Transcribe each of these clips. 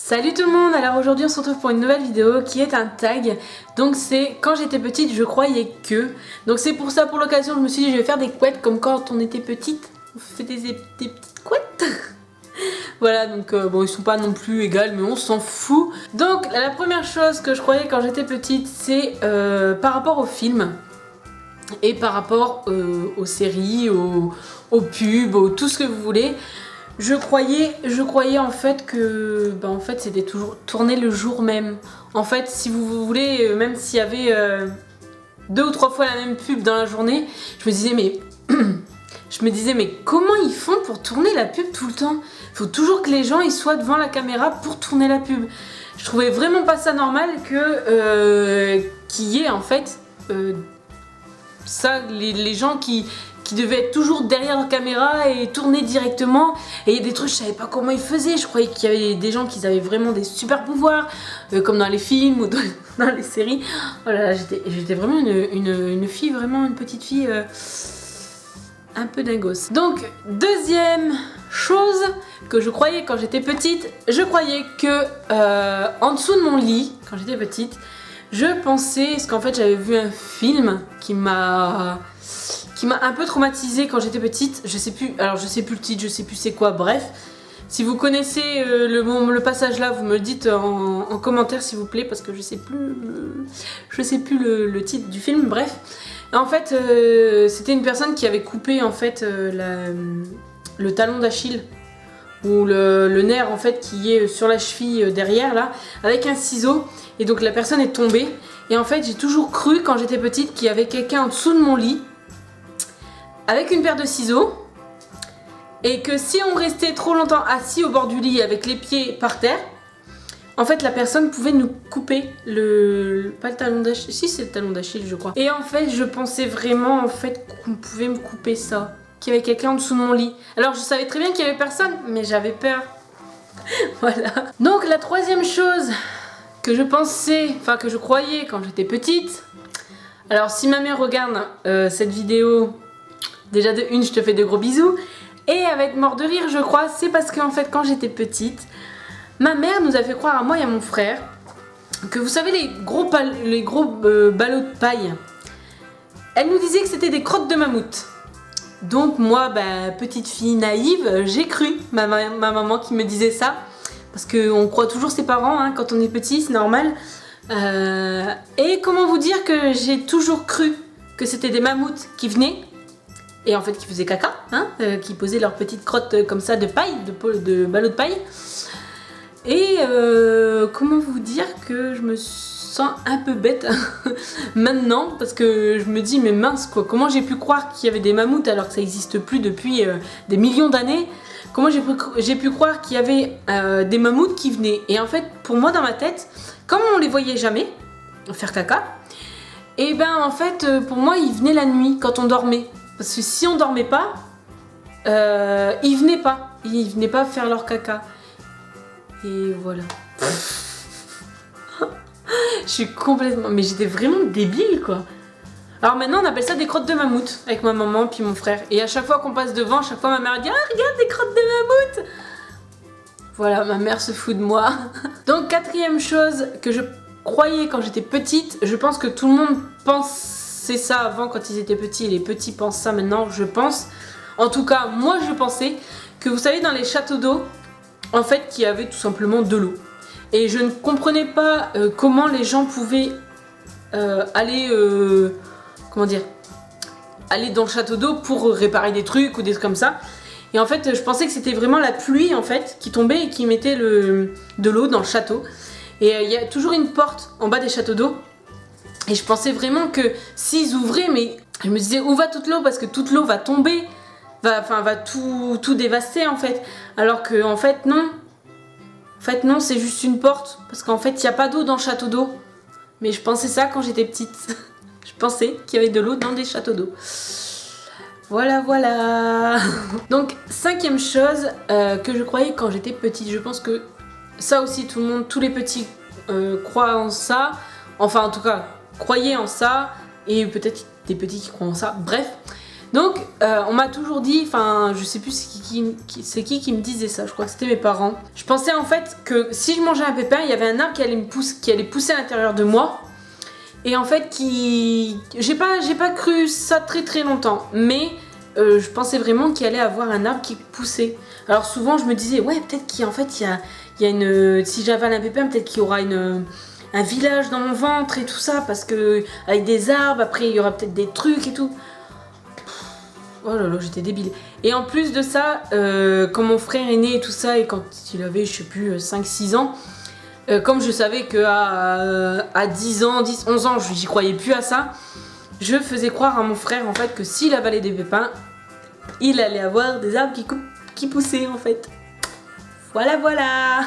Salut tout le monde, alors aujourd'hui on se retrouve pour une nouvelle vidéo qui est un tag. Donc c'est quand j'étais petite je croyais que. Donc c'est pour ça, pour l'occasion je me suis dit je vais faire des couettes comme quand on était petite. On fait des petites couettes. Voilà, donc bon ils sont pas non plus égales mais on s'en fout. Donc la première chose que je croyais quand j'étais petite c'est par rapport aux films. Et par rapport aux séries, aux pubs, tout ce que vous voulez. Je croyais en fait que en fait c'était toujours tourné le jour même. En fait, si vous voulez, même s'il y avait 2 ou 3 fois la même pub dans la journée, je me disais mais comment ils font pour tourner la pub tout le temps? Il faut toujours que les gens ils soient devant la caméra pour tourner la pub. Je trouvais vraiment pas ça normal que qu'il y ait en fait ça, les gens qui devaient être toujours derrière la caméra et tourner directement. Et il y a des trucs, je savais pas comment ils faisaient. Je croyais qu'il y avait des gens qui avaient vraiment des super pouvoirs, comme dans les films ou dans les séries. Oh là là, j'étais vraiment une fille, vraiment une petite fille un peu dingos. Donc, deuxième chose que je croyais quand j'étais petite, je croyais que en dessous de mon lit, quand j'étais petite, je pensais, parce qu'en fait j'avais vu un film qui m'a un peu traumatisée quand j'étais petite. Je sais plus le titre, je sais plus c'est quoi, bref. Si vous connaissez le passage là, vous me le dites en commentaire s'il vous plaît, parce que je sais plus le titre du film, bref. En fait, c'était une personne qui avait coupé en fait le talon d'Achille, ou le nerf en fait qui est sur la cheville derrière là, avec un ciseau. Et donc la personne est tombée. Et en fait j'ai toujours cru quand j'étais petite qu'il y avait quelqu'un en dessous de mon lit avec une paire de ciseaux. Et que si on restait trop longtemps assis au bord du lit avec les pieds par terre, en fait la personne pouvait nous couper pas le talon d'Achille, si c'est le talon d'Achille je crois. Et en fait je pensais vraiment en fait qu'on pouvait me couper ça, qu'il y avait quelqu'un en dessous de mon lit. Alors je savais très bien qu'il y avait personne, mais j'avais peur. Voilà. Donc la troisième chose que je pensais, enfin que je croyais quand j'étais petite. Alors si ma mère regarde cette vidéo, déjà de une je te fais de gros bisous. Et elle va être morte de rire je crois, c'est parce qu'en fait quand j'étais petite, ma mère nous a fait croire à moi et à mon frère que vous savez les gros ballots de paille, elle nous disait que c'était des crottes de mammouth. Donc moi, petite fille naïve, j'ai cru ma maman qui me disait ça. Parce qu'on croit toujours ses parents hein, quand on est petit, c'est normal. Et comment vous dire que j'ai toujours cru que c'était des mammouths qui venaient et en fait qui faisaient caca, hein, qui posaient leurs petites crottes comme ça de paille, de ballots de paille. Et comment vous dire que je me sens un peu bête maintenant, parce que je me dis mais mince quoi, comment j'ai pu croire qu'il y avait des mammouths alors que ça n'existe plus depuis des millions d'années. Comment j'ai pu croire qu'il y avait des mammouths qui venaient. Et en fait, pour moi, dans ma tête, comme on les voyait jamais faire caca, et en fait, pour moi, ils venaient la nuit, quand on dormait. Parce que si on dormait pas, ils venaient pas. Ils venaient pas faire leur caca. Et voilà. Je suis complètement... Mais j'étais vraiment débile, quoi. Alors maintenant on appelle ça des crottes de mammouth avec ma maman puis mon frère. Et à chaque fois qu'on passe devant, chaque fois ma mère dit « Ah regarde des crottes de mammouth !» Voilà, ma mère se fout de moi. Donc quatrième chose que je croyais quand j'étais petite, je pense que tout le monde pensait ça avant quand ils étaient petits et les petits pensent ça maintenant, je pense. En tout cas, moi je pensais que vous savez dans les châteaux d'eau, en fait qu'il y avait tout simplement de l'eau. Et je ne comprenais pas comment les gens pouvaient aller... comment dire, aller dans le château d'eau pour réparer des trucs ou des trucs comme ça. Et en fait je pensais que c'était vraiment la pluie en fait qui tombait et qui mettait de l'eau dans le château. Et il y a toujours une porte en bas des châteaux d'eau. Et je pensais vraiment que s'ils ouvraient, mais je me disais où va toute l'eau, parce que toute l'eau va tomber, va tout dévaster en fait. Alors que en fait non. En fait non, c'est juste une porte. Parce qu'en fait il n'y a pas d'eau dans le château d'eau. Mais je pensais ça quand j'étais petite. Je pensais qu'il y avait de l'eau dans des châteaux d'eau. Voilà, voilà. Donc, cinquième chose que je croyais quand j'étais petite. Je pense que ça aussi, tout le monde, tous les petits croient en ça. Enfin, en tout cas, croyaient en ça. Et peut-être des petits qui croient en ça. Bref, Donc on m'a toujours dit, enfin je sais plus c'est qui me disait ça, je crois que c'était mes parents. Je pensais en fait que si je mangeais un pépin, il y avait un arbre qui allait pousser à l'intérieur de moi. Et en fait j'ai pas cru ça très longtemps, mais je pensais vraiment qu'il allait avoir un arbre qui poussait. Alors souvent je me disais ouais peut-être qu'il y a une, si j'avale un pépin peut-être qu'il y aura un village dans mon ventre et tout ça, parce que avec des arbres, après il y aura peut-être des trucs et tout. Oh là là, j'étais débile. Et en plus de ça, quand mon frère est né et tout ça, et quand il avait, je sais plus, 5-6 ans, comme je savais qu'à 10 ans, 10-11 ans, j'y croyais plus à ça, je faisais croire à mon frère en fait que s'il avalait des pépins, il allait avoir des arbres qui poussaient en fait. Voilà.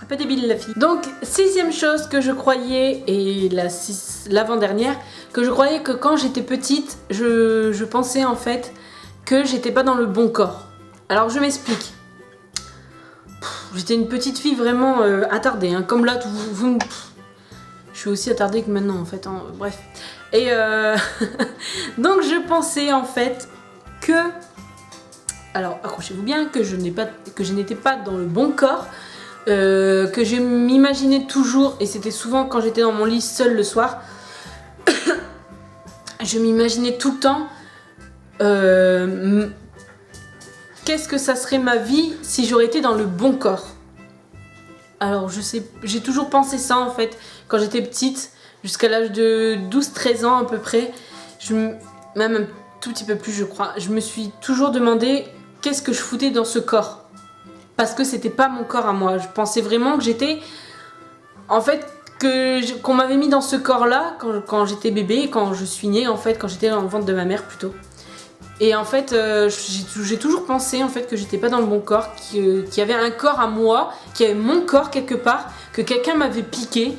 Un peu débile la fille. Donc, 6ème chose que je croyais, et l'avant-dernière, que je croyais que quand j'étais petite, je pensais en fait que j'étais pas dans le bon corps. Alors je m'explique. J'étais une petite fille vraiment attardée, hein, comme là, je suis aussi attardée que maintenant en fait, hein, bref. Et donc je pensais en fait que, alors accrochez-vous bien, que je n'étais pas dans le bon corps. Que je m'imaginais toujours, et c'était souvent quand j'étais dans mon lit seule le soir, je m'imaginais tout le temps qu'est-ce que ça serait ma vie si j'aurais été dans le bon corps. Alors je sais, j'ai toujours pensé ça en fait quand j'étais petite, jusqu'à l'âge de 12-13 ans à peu près, même un tout petit peu plus je crois, je me suis toujours demandé qu'est-ce que je foutais dans ce corps. Parce que c'était pas mon corps à moi. Je pensais vraiment que j'étais... En fait, qu'on m'avait mis dans ce corps-là quand j'étais bébé, quand je suis née, en fait, quand j'étais dans le ventre de ma mère plutôt. Et en fait, j'ai toujours pensé en fait que j'étais pas dans le bon corps, qu'il y avait un corps à moi, qu'il y avait mon corps quelque part, que quelqu'un m'avait piqué.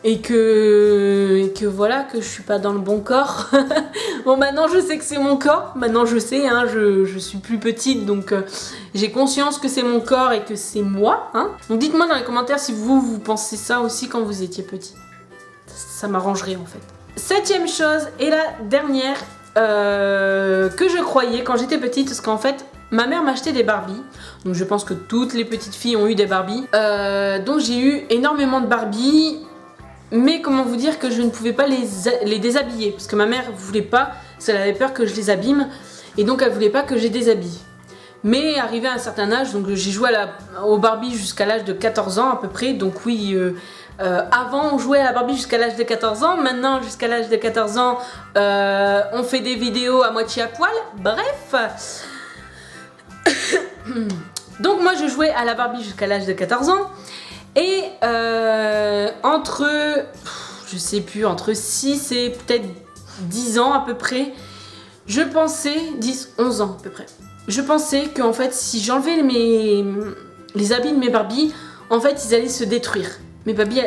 Et que voilà, que je suis pas dans le bon corps. Bon, maintenant je sais que c'est mon corps, maintenant je sais, hein, je suis plus petite, donc j'ai conscience que c'est mon corps et que c'est moi, hein. Donc dites-moi dans les commentaires si vous pensez ça aussi quand vous étiez petit. Ça m'arrangerait en fait. 7ème chose et la dernière que je croyais quand j'étais petite, parce qu'en fait ma mère m'achetait des Barbies, donc je pense que toutes les petites filles ont eu des Barbies, donc j'ai eu énormément de Barbies. Mais comment vous dire que je ne pouvais pas les déshabiller, parce que ma mère voulait pas, parce qu'elle avait peur que je les abîme, et donc elle voulait pas que je les déshabille. Mais arrivé à un certain âge, donc j'ai joué au Barbie jusqu'à l'âge de 14 ans à peu près, donc oui, avant on jouait à la Barbie jusqu'à l'âge de 14 ans, maintenant jusqu'à l'âge de 14 ans on fait des vidéos à moitié à poil, bref. Donc moi je jouais à la Barbie jusqu'à l'âge de 14 ans. Et entre, je sais plus, entre 6 et peut-être 10 ans à peu près, je pensais, 10-11 ans à peu près, je pensais qu'en fait si j'enlevais les habits de mes Barbies, en fait ils allaient se détruire. Mes Barbies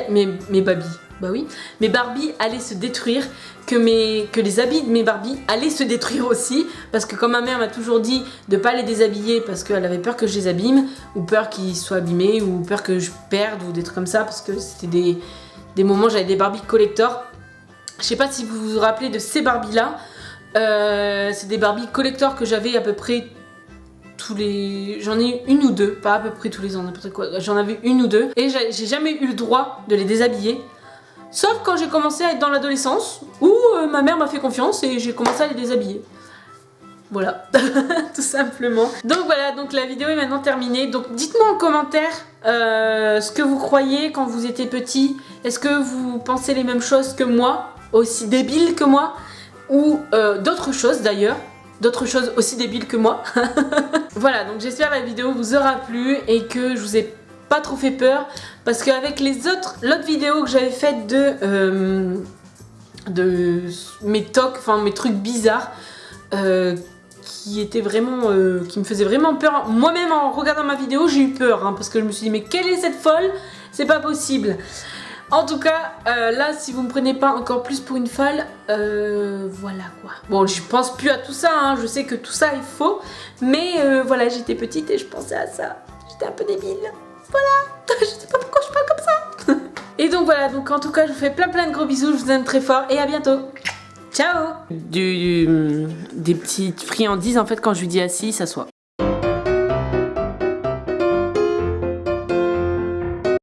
allaient se détruire, que les habits de mes Barbies allaient se détruire aussi, parce que comme ma mère m'a toujours dit de pas les déshabiller parce qu'elle avait peur que je les abîme, ou peur qu'ils soient abîmés, ou peur que je perde, ou des trucs comme ça, parce que c'était des moments j'avais des Barbies collector. Je sais pas si vous vous rappelez de ces Barbies là, c'est des Barbies collector que j'avais à peu près j'en ai une ou deux, pas à peu près tous les ans, n'importe quoi, j'en avais une ou deux, et j'ai jamais eu le droit de les déshabiller. Sauf quand j'ai commencé à être dans l'adolescence, où ma mère m'a fait confiance et j'ai commencé à les déshabiller. Voilà, tout simplement. Donc voilà, donc la vidéo est maintenant terminée. Donc dites-moi en commentaire ce que vous croyez quand vous étiez petit. Est-ce que vous pensez les mêmes choses que moi, aussi débiles que moi, ou d'autres choses d'ailleurs, d'autres choses aussi débiles que moi. Voilà, donc j'espère que la vidéo vous aura plu et que je vous ai pas trop fait peur, parce qu'avec l'autre vidéo que j'avais faite de mes tocs, enfin mes trucs bizarres, qui étaient vraiment, qui me faisaient vraiment peur. Moi-même en regardant ma vidéo j'ai eu peur, hein, parce que je me suis dit mais quelle est cette folle, c'est pas possible. En tout cas, là, si vous me prenez pas encore plus pour une folle, voilà quoi. Bon, je pense plus à tout ça, hein, je sais que tout ça est faux, mais voilà, j'étais petite et je pensais à ça. J'étais un peu débile. Voilà, je sais pas pourquoi je parle comme ça. Et donc voilà, donc en tout cas, je vous fais plein de gros bisous, je vous aime très fort et à bientôt. Ciao. Des petites friandises en fait quand je lui dis assis, il s'assoit.